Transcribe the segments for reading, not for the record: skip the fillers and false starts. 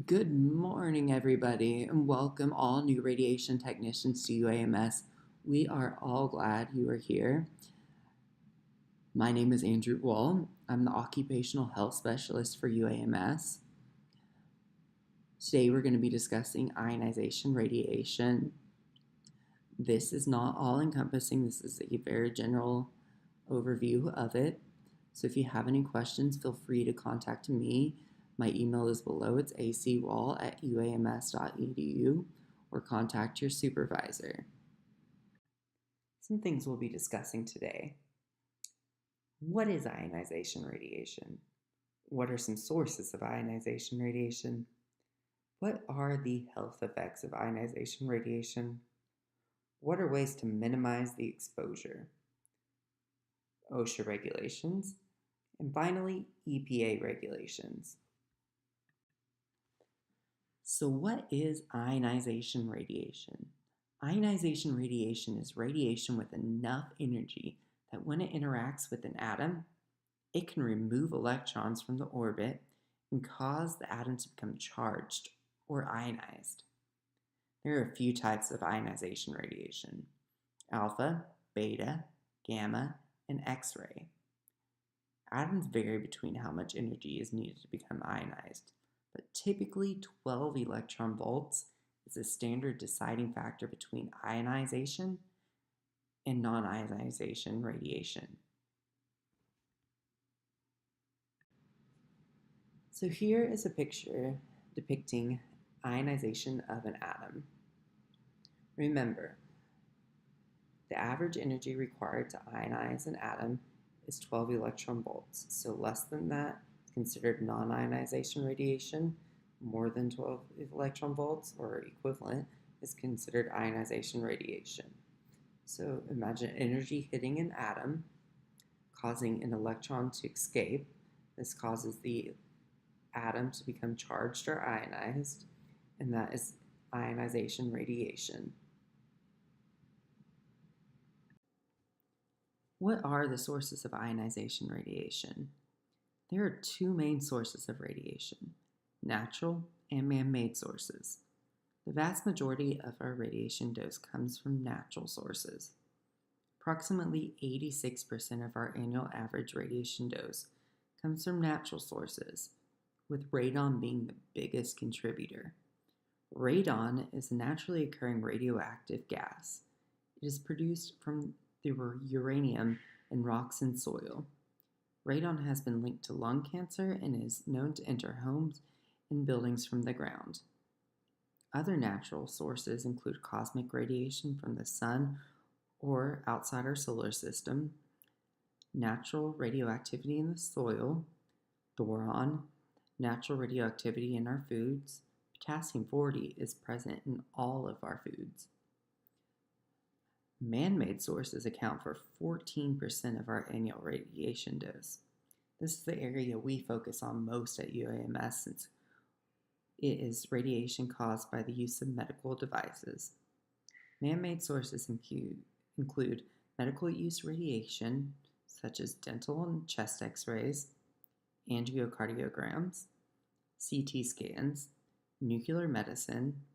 Good morning, everybody, and welcome all new radiation technicians to UAMS. We are all glad you are here. My name is Andrew Wall. I'm the Occupational Health Specialist for UAMS. Today we're going to be discussing ionization radiation. This is not all-encompassing. This is a very general overview of it. So if you have any questions, feel free to contact me. My email is below. It's acwall@uams.edu, or contact your supervisor. Some things we'll be discussing today. What is ionization radiation? What are some sources of ionization radiation? What are the health effects of ionization radiation? What are ways to minimize the exposure? OSHA regulations, and finally, EPA regulations. So what is ionization radiation? Ionization radiation is radiation with enough energy that when it interacts with an atom, it can remove electrons from the orbit and cause the atom to become charged or ionized. There are a few types of ionization radiation: alpha, beta, gamma, and X-ray. Atoms vary between how much energy is needed to become ionized, but typically 12 electron volts is a standard deciding factor between ionization and non-ionization radiation. So here is a picture depicting ionization of an atom. Remember, the average energy required to ionize an atom is 12 electron volts. So less than that is considered non-ionization radiation. More than 12 electron volts or equivalent is considered ionization radiation. So imagine energy hitting an atom, causing an electron to escape. This causes the atom to become charged or ionized, and that is ionization radiation. What are the sources of ionization radiation? There are two main sources of radiation: natural and man-made sources. The vast majority of our radiation dose comes from natural sources. Approximately 86% of our annual average radiation dose comes from natural sources, with radon being the biggest contributor. Radon is a naturally occurring radioactive gas. It is produced from the uranium in rocks and soil. Radon has been linked to lung cancer and is known to enter homes and buildings from the ground. Other natural sources include cosmic radiation from the sun or outside our solar system, natural radioactivity in the soil, boron, natural radioactivity in our foods. Potassium-40 is present in all of our foods. Man-made sources account for 14% of our annual radiation dose. This is the area we focus on most at UAMS since it is radiation caused by the use of medical devices. Man-made sources include medical use radiation, such as dental and chest x-rays, angiocardiograms, CT scans, nuclear medicine.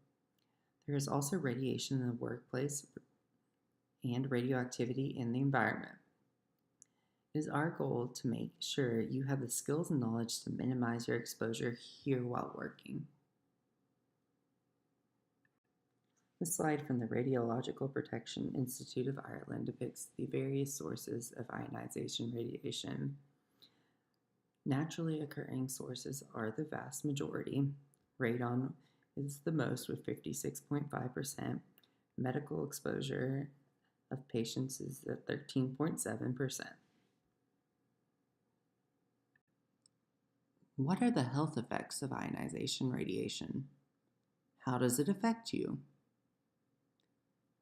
There is also radiation in the workplace and radioactivity in the environment. It is our goal to make sure you have the skills and knowledge to minimize your exposure here while working. The slide from the Radiological Protection Institute of Ireland depicts the various sources of ionization radiation. Naturally occurring sources are the vast majority. Radon is the most with 56.5%. Medical exposure of patients is at 13.7%. What are the health effects of ionization radiation? How does it affect you?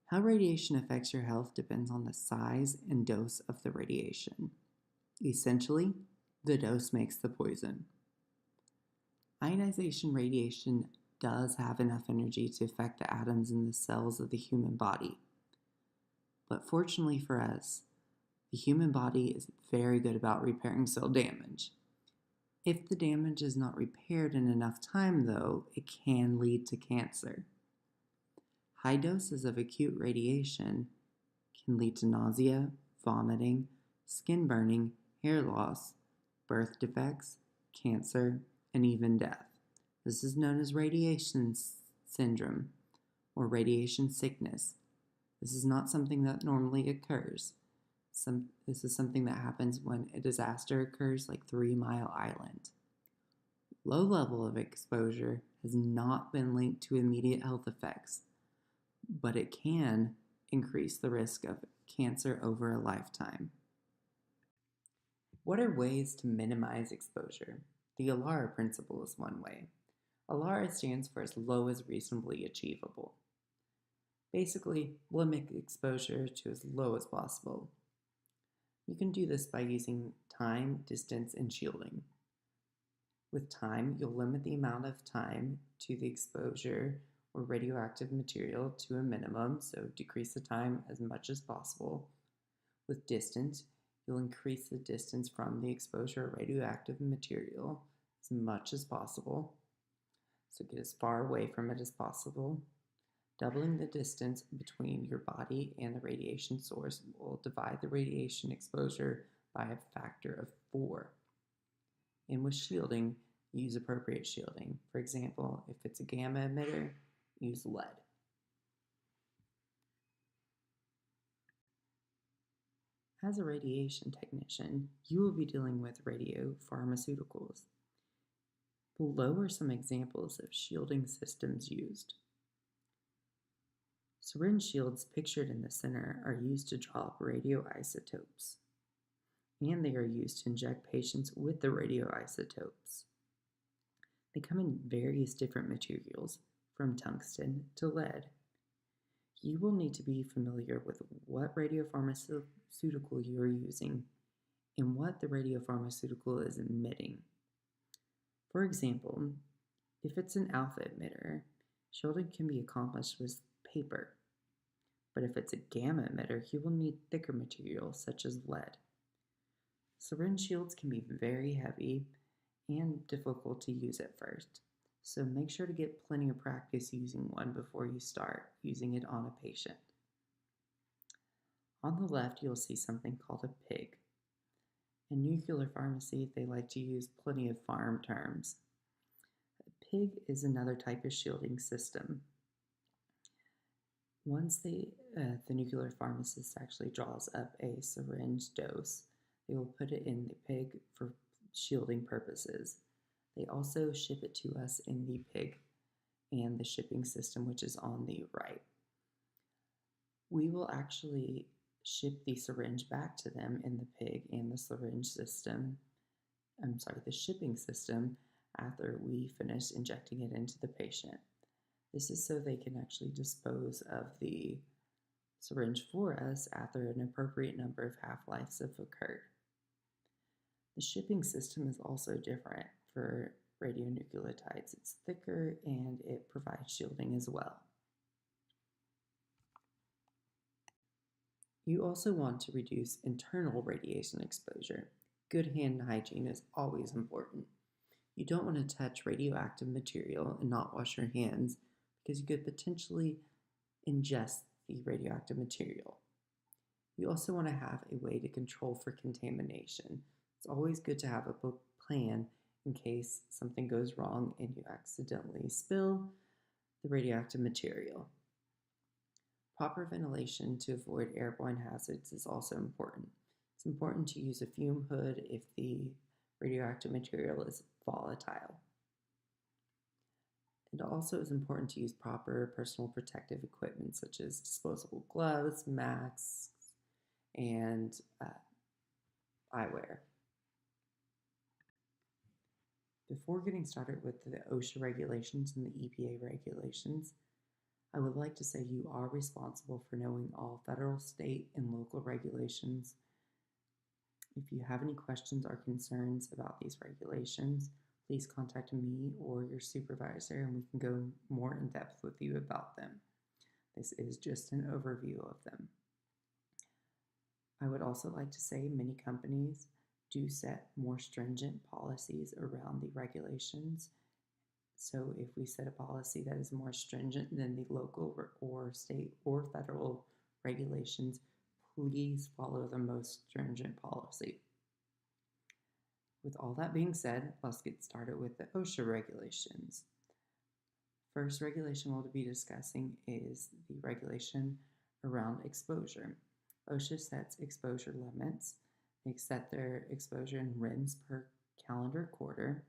How radiation affects your health depends on the size and dose of the radiation. Essentially, the dose makes the poison. Ionization radiation does have enough energy to affect the atoms in the cells of the human body. But fortunately for us, the human body is very good about repairing cell damage. If the damage is not repaired in enough time, though, it can lead to cancer. High doses of acute radiation can lead to nausea, vomiting, skin burning, hair loss, birth defects, cancer, and even death. This is known as radiation syndrome or radiation sickness. This is not something that normally occurs. This is something that happens when a disaster occurs, like 3 Mile Island. Low level of exposure has not been linked to immediate health effects, but it can increase the risk of cancer over a lifetime. What are ways to minimize exposure? The ALARA principle is one way. ALARA stands for as low as reasonably achievable. Basically, limit exposure to as low as possible. You can do this by using time, distance, and shielding. With time, you'll limit the amount of time to the exposure or radioactive material to a minimum, so decrease the time as much as possible. With distance, you'll increase the distance from the exposure of radioactive material as much as possible, so get as far away from it as possible. Doubling the distance between your body and the radiation source will divide the radiation exposure by a factor of 4. And with shielding, use appropriate shielding. For example, if it's a gamma emitter, use lead. As a radiation technician, you will be dealing with radiopharmaceuticals. Below are some examples of shielding systems used. Syringe shields pictured in the center are used to drop radioisotopes, and they are used to inject patients with the radioisotopes. They come in various different materials, from tungsten to lead. You will need to be familiar with what radiopharmaceutical you are using and what the radiopharmaceutical is emitting. For example, if it's an alpha emitter, shielding can be accomplished with paper. But if it's a gamma emitter, you will need thicker materials such as lead. Syringe shields can be very heavy and difficult to use at first, so make sure to get plenty of practice using one before you start using it on a patient. On the left, you'll see something called a PIG. In nuclear pharmacy, they like to use plenty of farm terms. A PIG is another type of shielding system. Once the nuclear pharmacist actually draws up a syringe dose, they will put it in the PIG for shielding purposes. They also ship it to us in the PIG and the shipping system, which is on the right. We will actually ship the syringe back to them in the PIG and the syringe system, the shipping system, after we finish injecting it into the patient. This is so they can actually dispose of the syringe for us after an appropriate number of half-lives have occurred. The shipping system is also different for radionuclides. It's thicker and it provides shielding as well. You also want to reduce internal radiation exposure. Good hand hygiene is always important. You don't want to touch radioactive material and not wash your hands because you could potentially ingest the radioactive material. You also want to have a way to control for contamination. It's always good to have a plan in case something goes wrong and you accidentally spill the radioactive material. Proper ventilation to avoid airborne hazards is also important. It's important to use a fume hood if the radioactive material is volatile. It also is important to use proper personal protective equipment such as disposable gloves, masks, and eyewear. Before getting started with the OSHA regulations and the EPA regulations, I would like to say you are responsible for knowing all federal, state, and local regulations. If you have any questions or concerns about these regulations, please contact me or your supervisor and we can go more in depth with you about them. This is just an overview of them. I would also like to say many companies do set more stringent policies around the regulations. So if we set a policy that is more stringent than the local or state or federal regulations, please follow the most stringent policy. With all that being said, let's get started with the OSHA regulations. First regulation we'll be discussing is the regulation around exposure. OSHA sets exposure limits. They set their exposure in RIMS per calendar quarter.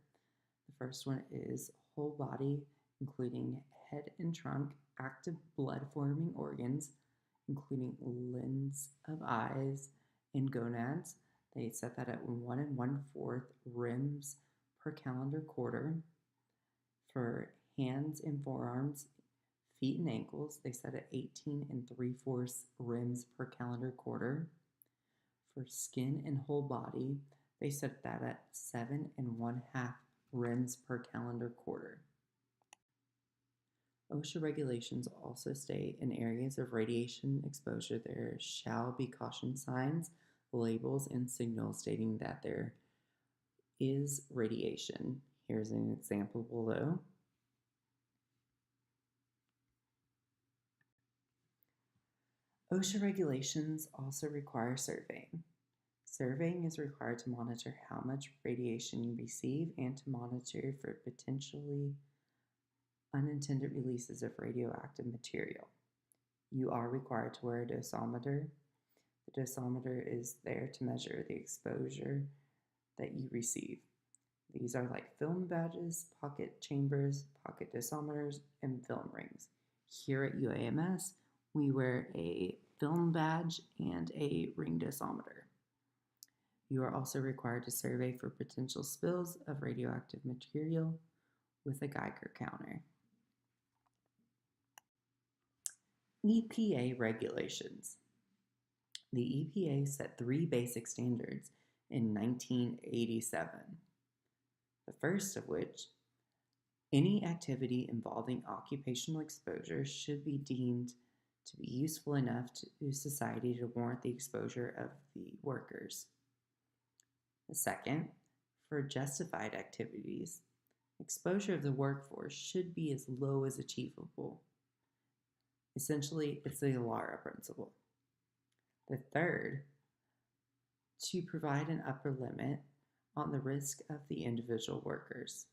The first one is whole body, including head and trunk, active blood-forming organs, including lens of eyes and gonads. They set that at 1 1/4 RIMS per calendar quarter. For hands and forearms, feet and ankles, they set at 18 3/4 RIMS per calendar quarter. For skin and whole body, they set that at 7 1/2 RIMS per calendar quarter. OSHA regulations also state in areas of radiation exposure there shall be caution signs, labels, and signals stating that there is radiation. Here's an example below. OSHA regulations also require surveying. Surveying is required to monitor how much radiation you receive and to monitor for potentially unintended releases of radioactive material. You are required to wear a dosimeter. The dosimeter is there to measure the exposure that you receive. These are like film badges, pocket chambers, pocket dosimeters, and film rings. Here at UAMS, we wear a film badge and a ring dosimeter. You are also required to survey for potential spills of radioactive material with a Geiger counter. EPA regulations. The EPA set 3 basic standards in 1987. The first of which, any activity involving occupational exposure should be deemed to be useful enough to society to warrant the exposure of the workers. The second, for justified activities, exposure of the workforce should be as low as achievable. Essentially, it's the LARA principle. The third, to provide an upper limit on the risk of the individual workers.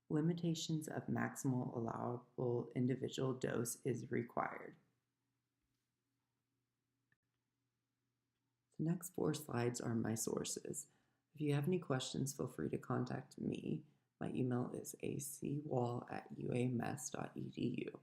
Limitations of maximal allowable individual dose is required. The next 4 slides are my sources. If you have any questions, feel free to contact me. My email is acwall@uams.edu.